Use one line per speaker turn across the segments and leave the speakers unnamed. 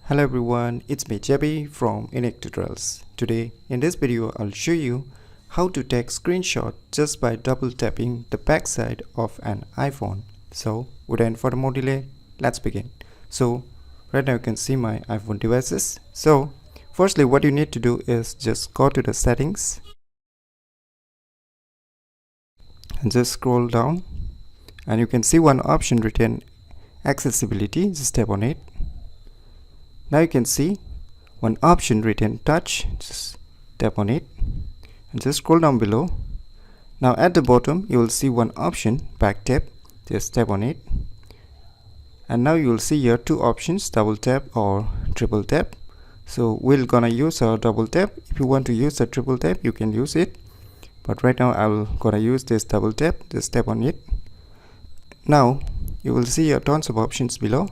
Hello everyone, it's me Jebby from UniqueTutorials. Today in this video I'll show you how to take screenshot just by double tapping the backside of an iPhone. So without further more delay, let's begin. So right now you can see my iPhone devices. So firstly what you need to do is just go to the settings and just scroll down, and you can see one option written accessibility. Just tap on it. Now you can see one option written touch. Just tap on it and just scroll down below. Now at the bottom you will see one option back tap. Just tap on it, and now you will see here two options, double tap or triple tap. So we're gonna use our double tap. If you want to use a triple tap you can use it, but right now I'm gonna use this double tap. Just tap on it. Now you will see here tons of options below.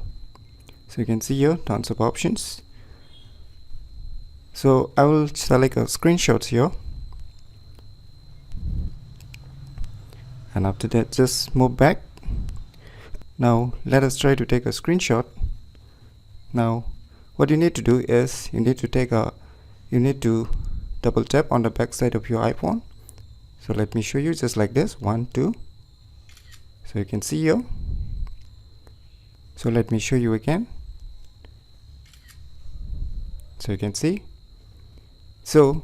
So you can see here tons of options. So I will select a screenshot here, and after that just move back. Now let us try to take a screenshot. Now what you need to do is you need to double tap on the back side of your iPhone. So let me show you, just like this, 1 2. So you can see here. So let me show you again. So you can see. So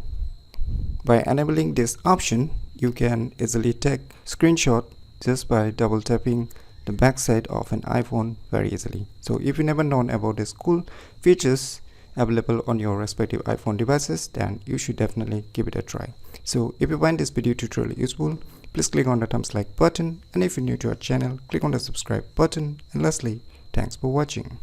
by enabling this option you can easily take screenshot just by double tapping the backside of an iPhone very easily. So if you never known about these cool features available on your respective iPhone devices, then you should definitely give it a try. So if you find this video tutorial useful, please click on the thumbs like button, and if you're new to our channel, click on the subscribe button, and lastly, thanks for watching.